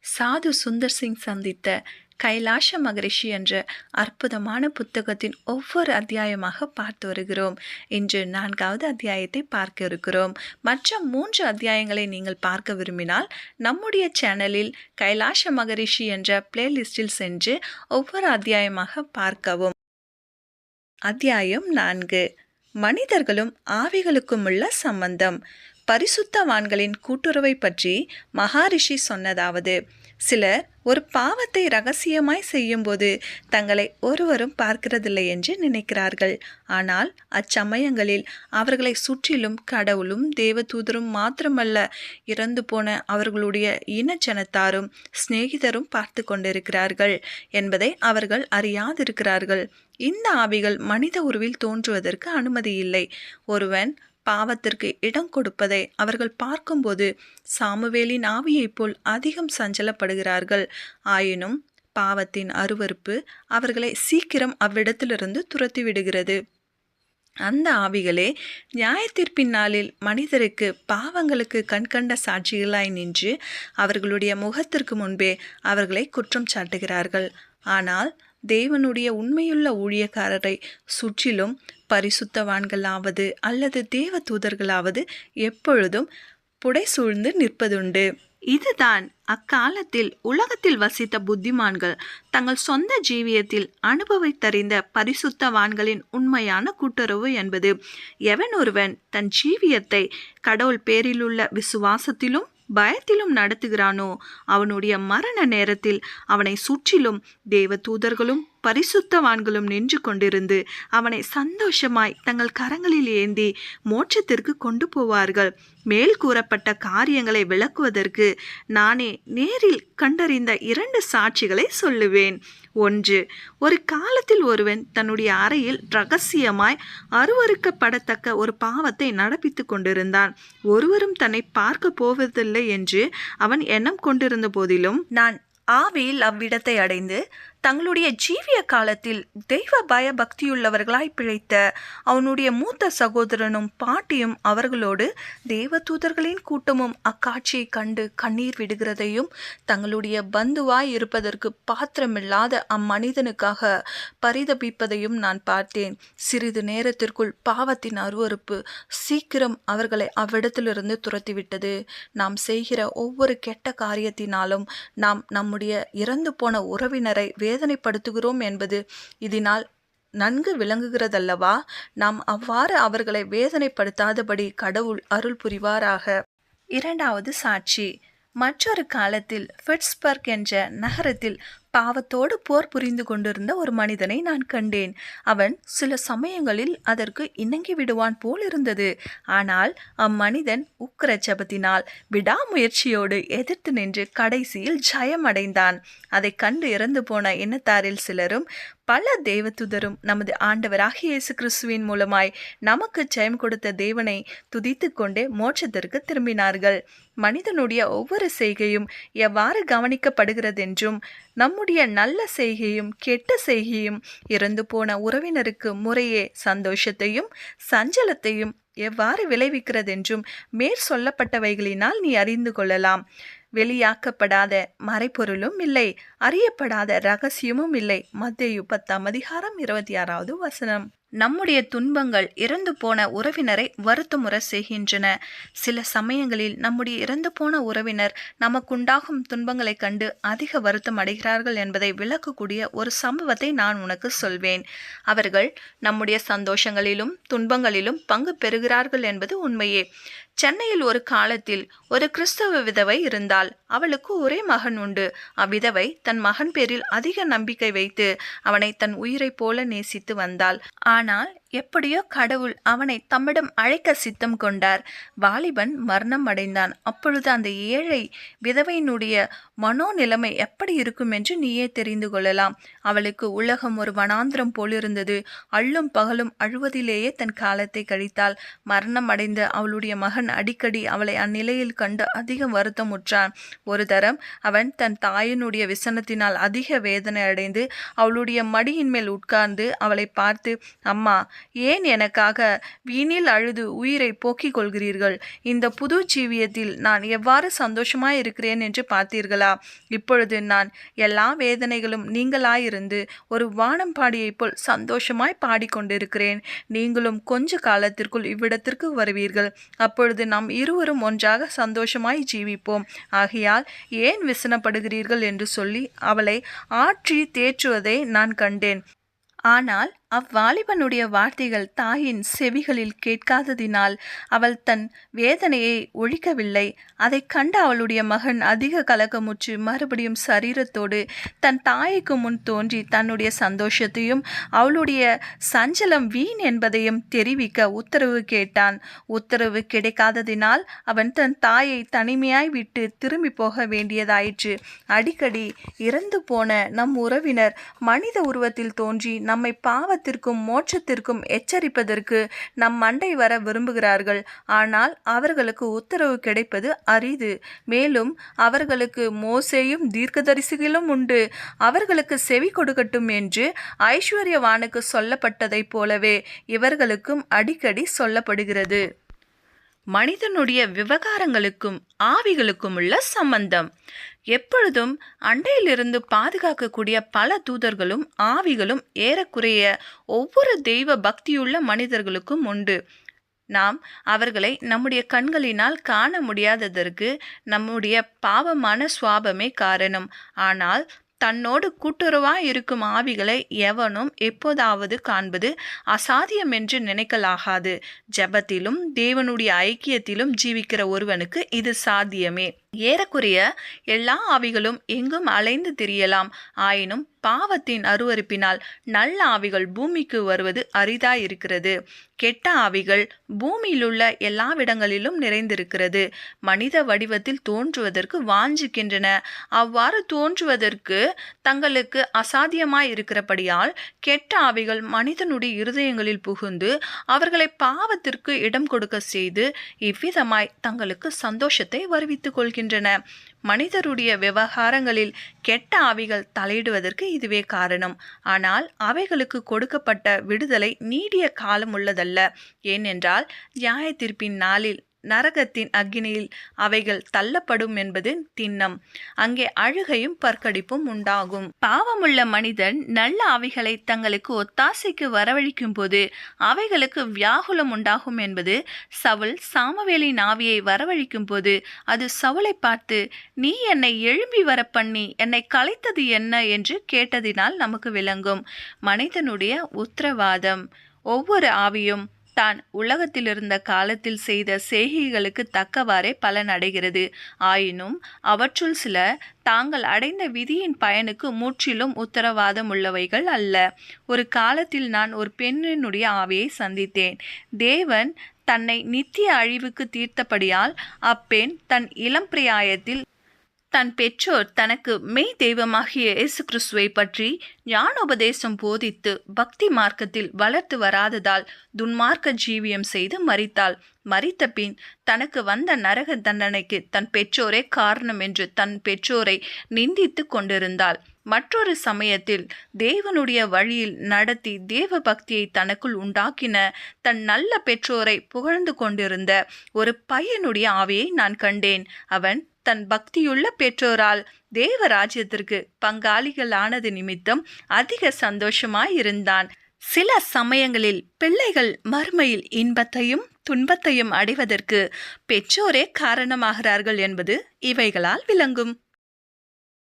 சாது சுந்தர் சிங் சந்தித்த கைலாஷ மகரிஷி என்ற அற்புதமான புத்தகத்தின் ஒவ்வொரு அத்தியாயமாக பார்த்து வருகிறோம். இன்று 4வது அத்தியாயத்தை பார்க்க இருக்கிறோம். மற்ற 3 அத்தியாயங்களை நீங்கள் பார்க்க விரும்பினால் நம்முடைய சேனலில் கைலாஷ மகரிஷி என்ற பிளேலிஸ்டில் சென்று ஒவ்வொரு அத்தியாயமாக பார்க்கவும். அத்தியாயம் 4. மனிதர்களும் ஆவிகளுக்கும் உள்ள சம்பந்தம். பரிசுத்தவான்களின் கூட்டுறவை பற்றி மகாரிஷி சொன்னதாவது: சிலர் ஒரு பாவத்தை ரகசியமாய் செய்யும்போது தங்களை ஒருவரும் பார்க்கிறதில்லை என்று நினைக்கிறார்கள். ஆனால் அச்சமயங்களில் அவர்களை சுற்றிலும் கடவுளும் தேவதூதரும் மாத்திரமல்ல, இறந்து போன அவர்களுடைய இனச்சனத்தாரும் சிநேகிதரும் பார்த்து கொண்டிருக்கிறார்கள் என்பதை அவர்கள் அறியாதிருக்கிறார்கள். இந்த ஆவிகள் மனித உருவில் தோன்றுவதற்கு அனுமதி இல்லை. ஒருவன் பாவத்திற்கு இடம் கொடுப்பதை அவர்கள் பார்க்கும்போது சாமுவேலின் ஆவியைப் போல் அதிகம் சஞ்சலப்படுகிறார்கள். ஆயினும் பாவத்தின் அருவருப்பு அவர்களை சீக்கிரம் அவ்விடத்திலிருந்து துரத்தி விடுகிறது. அந்த ஆவிகளே நியாயத்தீர்ப்பின் நாளில் மனிதருக்கு பாவங்களுக்கு கண்கண்ட சாட்சிகளாய் நின்று அவர்களுடைய முகத்திற்கு முன்பே அவர்களை குற்றம் சாட்டுகிறார்கள். ஆனால் தேவனுடைய உண்மையுள்ள ஊழியக்காரரை சுற்றிலும் பரிசுத்தவான்களாவது அல்லது தேவ தூதர்களாவது எப்பொழுதும் புடைசூழ்ந்து நிற்பதுண்டு. இதுதான் அக்காலத்தில் உலகத்தில் வசித்த புத்திமான்கள் தங்கள் சொந்த ஜீவியத்தில் அனுபவித்தறிந்த பரிசுத்தவான்களின் உண்மையான கூட்டுறவு என்பது. எவன் ஒருவன் தன் ஜீவியத்தை கடவுள் பேரிலுள்ள விசுவாசத்திலும் பயத்திலும் நடத்துகிறானோ அவனுடைய மரண நேரத்தில் அவனை சுற்றிலும் தேவ தூதர்களும் பரிசுத்தவான்களும் நின்று கொண்டிருந்து அவனை சந்தோஷமாய் தங்கள் கரங்களில் ஏந்தி மோட்சத்திற்கு கொண்டு போவார்கள். மேல் கூறப்பட்ட காரியங்களை விளக்குவதற்கு நானே நேரில் கண்டறிந்த 2 சாட்சிகளை சொல்லுவேன். 1. ஒரு காலத்தில் ஒருவன் தன்னுடைய அறையில் இரகசியமாய் அருவருக்கப்படத்தக்க ஒரு பாவத்தை நடப்பித்து கொண்டிருந்தான். ஒருவரும் தன்னை பார்க்க போவதில்லை என்று அவன் எண்ணம் கொண்டிருந்த போதிலும், நான் ஆவியில் அவ்விடத்தை அடைந்து தங்களுடைய ஜீவிய காலத்தில் தெய்வ பய பக்தியுள்ளவர்களாய் பிழைத்த அவனுடைய மூத்த சகோதரனும் பாட்டியும் அவர்களோடு தேவ தூதர்களின் கூட்டமும் அக்காட்சியை கண்டு கண்ணீர் விடுகிறதையும் தங்களுடைய பந்துவாய் இருப்பதற்கு பாத்திரமில்லாத அம்மனிதனுக்காக பரிதபிப்பதையும் நான் பார்த்தேன். சிறிது நேரத்திற்குள் பாவத்தின் அருவருப்பு சீக்கிரம் அவர்களை அவ்விடத்திலிருந்து துரத்திவிட்டது. நாம் செய்கிற ஒவ்வொரு கெட்ட காரியத்தினாலும் நாம் நம்முடைய இறந்து போன உறவினரை வேதனைப்படுத்துகிறோம் என்பது இதனால் நன்கு விளங்குகிறதல்லவா? நாம் அவ்வாறு அவர்களை வேதனைப்படுத்தாதபடி கடவுள் அருள் புரிவாராக. 2வது சாட்சி. மற்றொரு காலத்தில் பிட்ஸ்பர்க் என்ற நகரத்தில் பாவத்தோடு போர் புரிந்து கொண்டிருந்த ஒரு மனிதனை நான் கண்டேன். அவன் சில சமயங்களில் அதற்கு இணங்கி விடுவான் போல் இருந்தது. ஆனால் அம்மனிதன் உக்கிர ஜெபத்தினால் விடாமுயற்சியோடு எதிர்த்து நின்று கடைசியில் ஜெயம் அடைந்தான். அதை கண்டு இறந்து போன இனத்தாரில் சிலரும் பல தேவதூதரும் நமது ஆண்டவராகிய இயேசு கிறிஸ்துவின் மூலமாய் நமக்கு ஜெயம் கொடுத்த தேவனை துதித்து கொண்டே மோட்சத்திற்கு திரும்பினார்கள். மனிதனுடைய ஒவ்வொரு செய்கையும் எவ்வாறு கவனிக்கப்படுகிறதென்றும் நம்முடைய நல்ல செய்கையும் கெட்ட செய்கையும் இறந்து போன உறவினருக்கு முறையே சந்தோஷத்தையும் சஞ்சலத்தையும் எவ்வாறு விளைவிக்கிறதென்றும் மேற் சொல்லப்பட்டவைகளினால் நீ அறிந்து கொள்ளலாம். வெளியாக்கப்படாத மறைப்பொருளும் இல்லை, அறியப்படாத இரகசியமும் இல்லை. மத்தேயு 10:26 வசனம். நம்முடைய துன்பங்கள் இறந்து போன உறவினரை வருத்தமுற செய்கின்றன. சில சமயங்களில் நம்முடைய இறந்து போன உறவினர் நமக்குண்டாகும் துன்பங்களை கண்டு அதிக வருத்தம் அடைகிறார்கள் என்பதை விளக்கக்கூடிய ஒரு சம்பவத்தை நான் உனக்கு சொல்வேன். அவர்கள் நம்முடைய சந்தோஷங்களிலும் துன்பங்களிலும் பங்கு பெறுகிறார்கள் என்பது உண்மையே. சென்னையில் ஒரு காலத்தில் ஒரு கிறிஸ்தவ விதவை இருந்தாள். அவளுக்கு ஒரே மகன் உண்டு. அவ்விதவை தன் மகன் பேரில் அதிக நம்பிக்கை வைத்து அவனை தன் உயிரை போல நேசித்து வந்தாள். ஆனால் எப்படியோ கடவுள் அவனை தம்மிடம் அழைக்க சித்தம் கொண்டார். வாலிபன் மரணம் அடைந்தான். அப்பொழுது அந்த ஏழை விதவையினுடைய மனோநிலைமை எப்படி இருக்கும் என்று நீயே தெரிந்து கொள்ளலாம். அவளுக்கு உலகம் ஒரு வனாந்திரம் போலிருந்தது. அள்ளும் பகலும் அழுவதிலேயே தன் காலத்தை கழித்தாள். மரணம் அடைந்த அவளுடைய மகன் அடிக்கடி அவளை அந்நிலையில் கண்டு அதிகம் வருத்தமுற்றான். ஒரு தரம் அவன் தன் தாயினுடைய விசனத்தினால் அதிக வேதனை அடைந்து அவளுடைய மடியின் மேல் உட்கார்ந்து அவளை பார்த்து, அம்மா, ஏன் எனக்காக வீணில் அழுது உயிரை போக்கிக் கொள்கிறீர்கள்? இந்த புது ஜீவியத்தில் நான் எவ்வாறு சந்தோஷமாய் இருக்கிறேன் என்று பார்த்தீர்களா? இப்பொழுது நான் எல்லா வேதனைகளும் நீங்களாயிருந்து ஒரு வானம்பாடியைப் போல் சந்தோஷமாய் பாடிக்கொண்டிருக்கிறேன். நீங்களும் கொஞ்ச காலத்திற்குள் இவ்விடத்திற்கு வருவீர்கள். அப்பொழுது நாம் இருவரும் ஒன்றாக சந்தோஷமாய் ஜீவிப்போம். ஆகையால் ஏன் விசனப்படுகிறீர்கள் என்று சொல்லி அவளை ஆற்றி தேற்றுவதை நான் கண்டேன். ஆனால் அவ்வாலிபனுடைய வார்த்தைகள் தாயின் செவிகளில் கேட்காததினால் அவள் தன் வேதனையை ஒழிக்கவில்லை. அதை கண்ட அவளுடைய மகன் அதிக கலக்கமுற்று மறுபடியும் சரீரத்தோடு தன் தாய்க்கு முன் தோன்றி தன்னுடைய சந்தோஷத்தையும் அவளுடைய சஞ்சலம் வீண் என்பதையும் தெரிவிக்க உத்தரவு கேட்டான். உத்தரவு கிடைக்காததினால் அவன் தன் தாயை தனிமையாய் விட்டு திரும்பி போக வேண்டியதாயிற்று. அடிக்கடி இறந்து போன நம் உறவினர் மனித உருவத்தில் தோன்றி நம்மை பாவத்திற்கும் மோட்சத்திற்கும் எச்சரிப்பதற்கு நம் மண்டை வர விரும்புகிறார்கள். ஆனால் அவர்களுக்கு உத்தரவு கிடைப்பது அரிது. மேலும் அவர்களுக்கு மோசேயும் தீர்க்கதரிசிகளும் உண்டு, அவர்களுக்கு செவி கொடுக்கட்டும் என்று ஐஸ்வர்யவானுக்கு சொல்லப்பட்டதைப் போலவே இவர்களுக்கும் அடிக்கடி சொல்லப்படுகிறது. மனிதனுடைய விவகாரங்களுக்கும் ஆவிகளுக்கும் உள்ள சம்பந்தம். எப்பொழுதும் அண்டையிலிருந்து பாதுகாக்கக்கூடிய பல தூதர்களும் ஆவிகளும் ஏறக்குறைய ஒவ்வொரு தெய்வ பக்தியுள்ள மனிதர்களுக்கும் உண்டு. நாம் அவர்களை நம்முடைய கண்களினால் காண முடியாததற்கு நம்முடைய பாவமான சுவாபமே காரணம். ஆனால் தன்னோடு கூட்டுறவாய் இருக்கும் ஆவிகளை எவனும் எப்போதாவது காண்பது அசாத்தியம் என்று நினைக்கலாகாது. ஜெபத்திலும் தேவனுடைய ஐக்கியத்திலும் ஜீவிக்கிற ஒருவனுக்கு இது சாத்தியமே. ஏறக்குறைய எல்லா ஆவிகளும் எங்கும் அலைந்து திரியலாம். ஆயினும் பாவத்தின் அருவருப்பினால் நல்ல ஆவிகள் பூமிக்கு வருவது அரிதாயிருக்கிறது. கெட்ட ஆவிகள் பூமியிலுள்ள எல்லாவிடங்களிலும் நிறைந்திருக்கிறது. மனித வடிவத்தில் தோன்றுவதற்கு வாஞ்சிக்கின்றன. அவ்வாறு தோன்றுவதற்கு தங்களுக்கு அசாத்தியமாயிருக்கிறபடியால் கெட்ட ஆவிகள் மனிதனுடைய இருதயங்களில் புகுந்து அவர்களை பாவத்திற்கு இடம் கொடுக்க செய்து இவ்விதமாய் தங்களுக்கு சந்தோஷத்தை வருவித்துக் கொள்கின்றன. மனிதருடைய விவகாரங்களில் கெட்ட ஆவிகள் தலையிடுவதற்கு இதுவே காரணம். ஆனால் அவைகளுக்கு கொடுக்கப்பட்ட விடுதலை நீடிய காலம் உள்ளதல்ல. ஏனென்றால் நியாய தீர்ப்பின் நாளில் நரகத்தின் அக்கினியில் அவைகள் தள்ளப்படும் என்பது திண்ணம். அங்கே அழுகையும் பற்கடிப்பும் உண்டாகும். பாவமுள்ள மனிதன் நல்ல ஆவிகளை தங்களுக்கு ஒத்தாசைக்கு வரவழைக்கும் போது அவைகளுக்கு வியாகுலம் உண்டாகும் என்பது சவுல் சாமுவேலின் ஆவியை வரவழைக்கும் போது அது சவுலை பார்த்து, நீ என்னை எழும்பி வர பண்ணி என்னை கலைத்தது என்ன என்று கேட்டதினால் நமக்கு விளங்கும். மனிதனுடைய உத்தரவாதம். ஒவ்வொரு ஆவியும் தான் உலகத்தில் இருந்த காலத்தில் செய்த செய்கைகளுக்கு தக்கவாறே பலன் அடைகிறது. ஆயினும் அவற்றுள் சில தாங்கள் அடைந்த விதியின் பயனுக்கு முற்றிலும் உத்தரவாதம் உள்ளவைகள் அல்ல. ஒரு காலத்தில் நான் ஒரு பெண்ணினுடைய ஆவியை சந்தித்தேன். தேவன் தன்னை நித்திய அழிவுக்கு தீர்த்தபடியால் அப்பெண் தன் இளம் பிராயத்தில் தன் பெற்றோர் தனக்கு மெய் தெய்வமாகிய இயேசு கிறிஸ்துவை பற்றி ஞானோபதேசம் போதித்து பக்தி மார்க்கத்தில் வளர்த்து வராததால் துன்மார்க்க ஜீவியம் செய்து மரித்தாள். மரித்த பின் தனக்கு வந்த நரக தண்டனைக்கு தன் பெற்றோரே காரணம் என்று தன் பெற்றோரை நிந்தித்து கொண்டிருந்தாள். மற்றொரு சமயத்தில் தேவனுடைய வழியில் நடத்தி தேவ பக்தியை தனக்குள் உண்டாக்கின தன் நல்ல பெற்றோரை புகழ்ந்து கொண்டிருந்த ஒரு பையனுடைய ஆவியை நான் கண்டேன். அவன் தன் பக்தியுள்ள பெற்றோரால் தேவ ராஜ்யத்திற்கு பங்காளிகளானது நிமித்தம் அதிக சந்தோஷமாயிருந்தான். சில சமயங்களில் பிள்ளைகள் மறுமையில் இன்பத்தையும் துன்பத்தையும் அடைவதற்கு பெற்றோரே காரணமாகிறார்கள் என்பது இவைகளால் விளங்கும்.